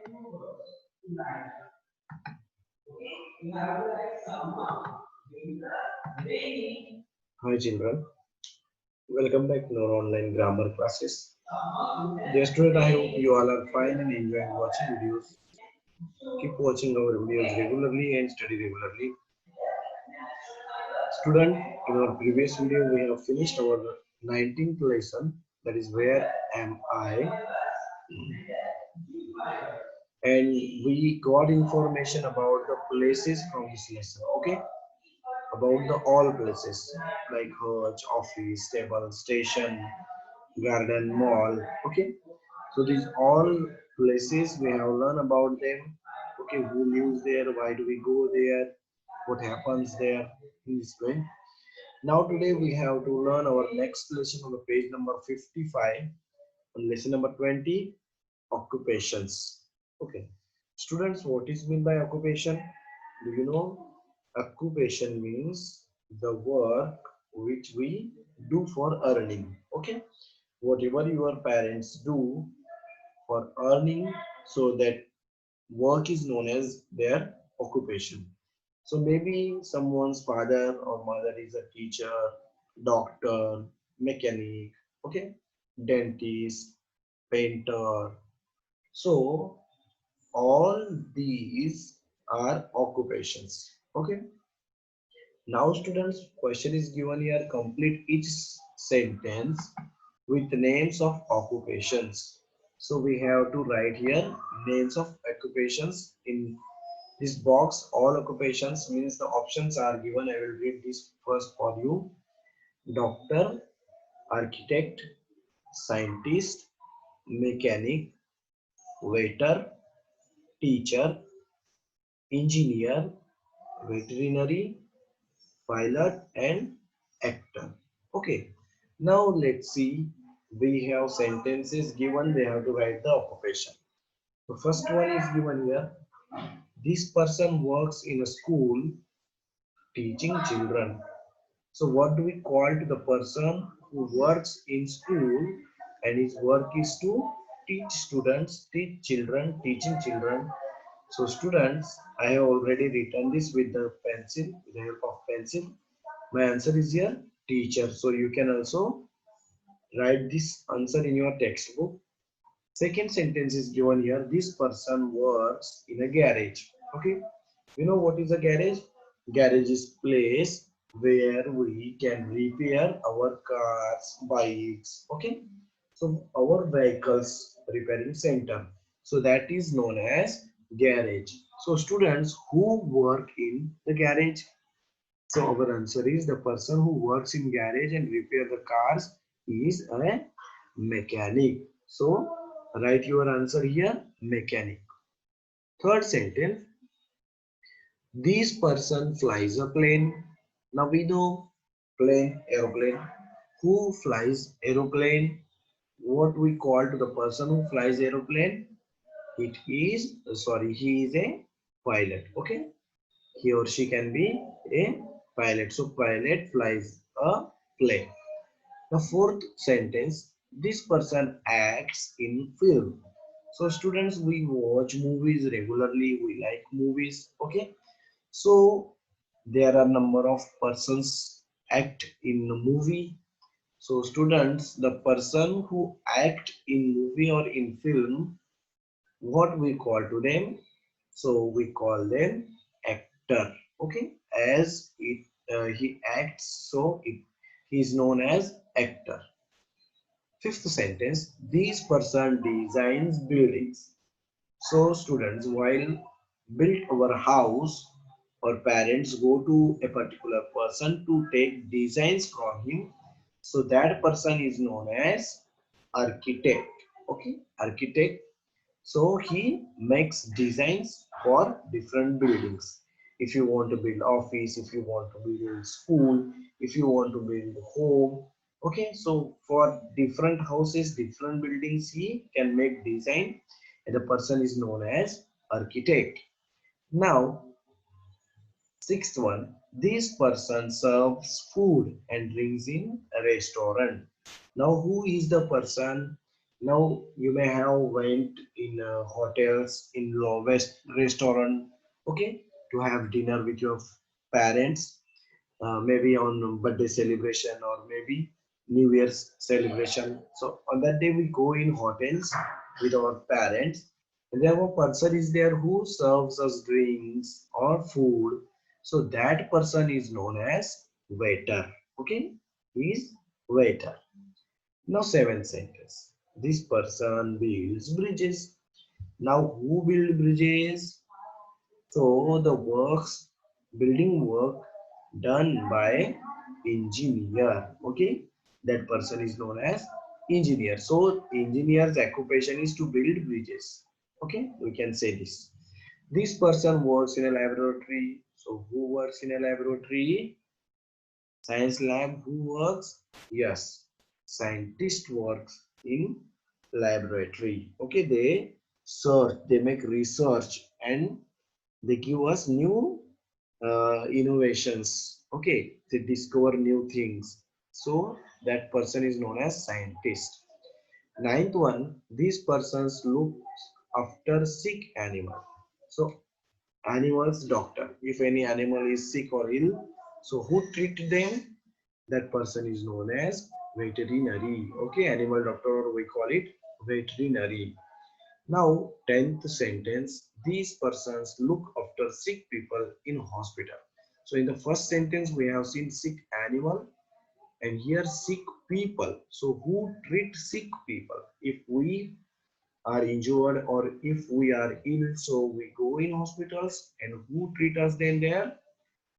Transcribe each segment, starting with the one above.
Hi children, welcome back to our online grammar classes. Dear student, I hope you all are fine and enjoying watching videos. Keep watching our videos regularly and study regularly. Student, in our previous video we have finished our 19th lesson, that is where am I, and we got information about the places from this lesson. Okay, about the all places like church, office, table, station, garden, mall. Okay, so these all places we have learned about them. Okay, who lives there, why do we go there, what happens there, in this way. Now today we have to learn our next lesson on the page number 55 on lesson number 20, occupations. Okay, students, what is mean by occupation? Do you know? Occupation means the work which we do for earning. Okay, whatever your parents do for earning, so that work is known as their occupation. So maybe someone's father or mother is a teacher, doctor, mechanic, okay, dentist, painter. So all these are occupations. Okay. Now students, question is given here. Complete each sentence with names of occupations. So we have to write here names of occupations in this box. All occupations means the options are given. I will read this first for you. Doctor, architect, scientist, mechanic, waiter, teacher, engineer, veterinary, pilot, and actor. Okay, now let's see. We have sentences given, they have to write the occupation. The first one is given here. This person works in a school teaching children. So what do we call to the person who works in school and his work is to teach students, teach children, teaching children. So students, I have already written this with the pencil, with the help of pencil. My answer is here, teacher. So you can also write this answer in your textbook. Second sentence is given here. This person works in a garage. Okay. You know what is a garage? Garage is place where we can repair our cars, bikes. Okay. So our vehicles repairing center. So that is known as garage. So students who work in the garage. So our answer is the person who works in garage and repair the cars is a mechanic. So write your answer here, mechanic. Third sentence, this person flies a plane. Now we know plane, aeroplane. Who flies aeroplane? What we call to the person who flies aeroplane? It is, sorry, he is a pilot. Okay, he or she can be a pilot. So pilot flies a plane. The fourth sentence, this person acts in film. So students, we watch movies regularly, we like movies. Okay, so there are number of persons act in a movie. So students, the person who act in movie or in film, what we call to them? So we call them actor. Okay, as it he acts, so he is known as actor. Fifth sentence, this person designs buildings. So students, while build our house, our parents go to a particular person to take designs from him. So that person is known as architect. Okay, architect. So he makes designs for different buildings. If you want to build office, if you want to build school, if you want to build home. Okay, so for different houses, different buildings, he can make design and the person is known as architect. Now, sixth one, this person serves food and drinks in a restaurant. Now, who is the person? Now you may have went in hotels, in low west restaurant, okay, to have dinner with your parents, maybe on birthday celebration or maybe New Year's celebration. So on that day we go in hotels with our parents, and there a person is there who serves us drinks or food. So that person is known as waiter. Okay, he is waiter. Now seventh sentence. This person builds bridges. Now who build bridges? So the works, building work done by engineer. Okay, that person is known as engineer. So engineer's occupation is to build bridges. Okay, we can say this. This person works in a laboratory. So who works in a laboratory? Science lab. Who works? Yes, scientist works in laboratory. Okay, they search, they make research, and they give us new innovations. Okay, they discover new things. So that person is known as scientist. Ninth one, these persons look after sick animal. So animals doctor. If any animal is sick or ill, so who treat them? That person is known as veterinary. Okay, animal doctor, we call it veterinary. Now, 10th sentence, these persons look after sick people in hospital. So in the first sentence, we have seen sick animal, and here sick people. So who treat sick people? If we are injured or if we are ill, so we go in hospitals, and who treat us then there?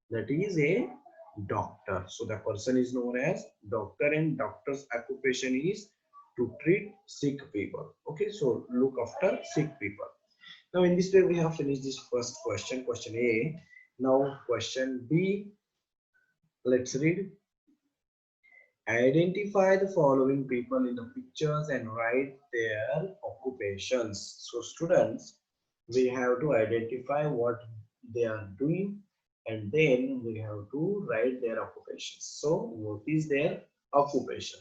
That is a doctor. So the person is known as doctor, and doctor's occupation is to treat sick people. Okay, so look after sick people. Now in this way we have finished this first question, question A. Now question B, let's read. Identify the following people in the pictures and write their occupations. So students, we have to identify what they are doing, and then we have to write their occupations. So what is their occupation?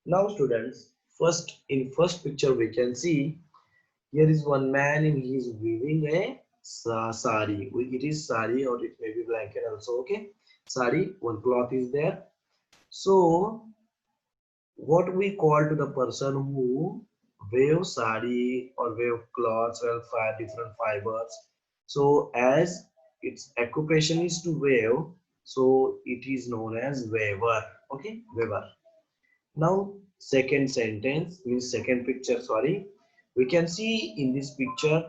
Now students, first in first picture we can see here is one man and he is weaving a sari. It is sari or it may be blanket also. Okay, sari, one cloth is there. So what we call to the person who weave sari or weave cloths or different fibers. So as its occupation is to weave, so it is known as weaver. Okay, weaver. Now second sentence means second picture, sorry, we can see in this picture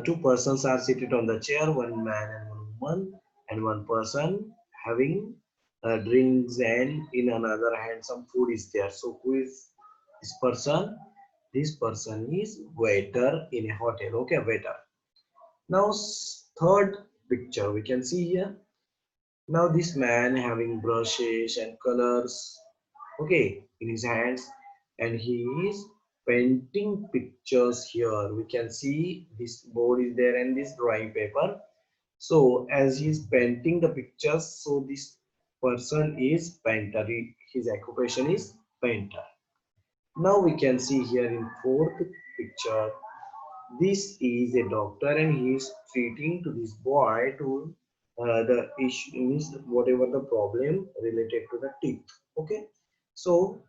two persons are seated on the chair, one man and one woman, and one person having drinks, and in another hand some food is there. So who is this person? This person is waiter in a hotel. Okay, waiter. Now third picture we can see here. Now this man having brushes and colors, okay, in his hands, and he is painting pictures here. We can see this board is there and this drawing paper. So as he is painting the pictures, so this person is painter. His occupation is painter. Now we can see here in fourth picture, this is a doctor and he is treating to this boy to the issue means whatever the problem related to the teeth. Okay, so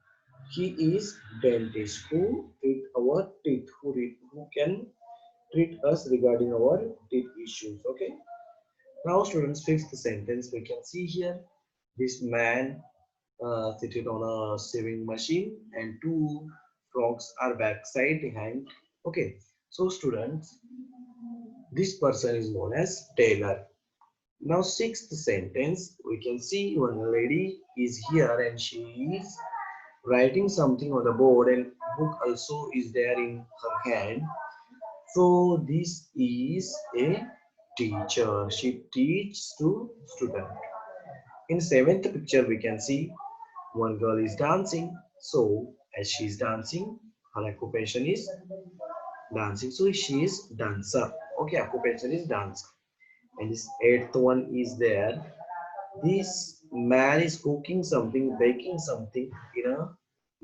he is dentist who treat our teeth, who can treat us regarding our teeth issues. Okay, now students, fifth sentence we can see here, this man seated on a sewing machine and two frogs are backside hanged. Okay, so students, this person is known as tailor. Now sixth sentence, we can see one lady is here and she is writing something on the board, and book also is there in her hand. So this is a teacher. She teaches to student. In seventh picture, we can see one girl is dancing. So as she is dancing, her occupation is dancing. So she is dancer. Okay, occupation is dancer. And this eighth one is there. This man is cooking something, baking something in a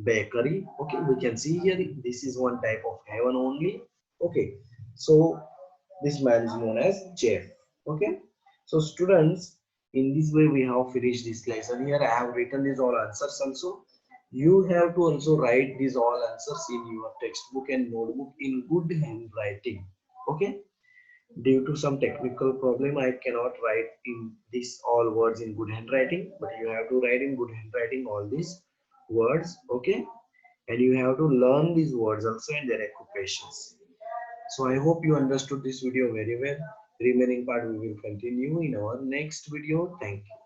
bakery. Okay, we can see here this is one type of heaven only. Okay, so this man is known as chef. Okay, so students, in this way we have finished this lesson. Here I have written these all answers also. You have to also write these all answers in your textbook and notebook in good handwriting. Okay, due to some technical problem I cannot write in this all words in good handwriting, but you have to write in good handwriting all these words. Okay, and you have to learn these words also and their occupations. So I hope you understood this video very well. Remaining part we will continue in our next video. Thank you.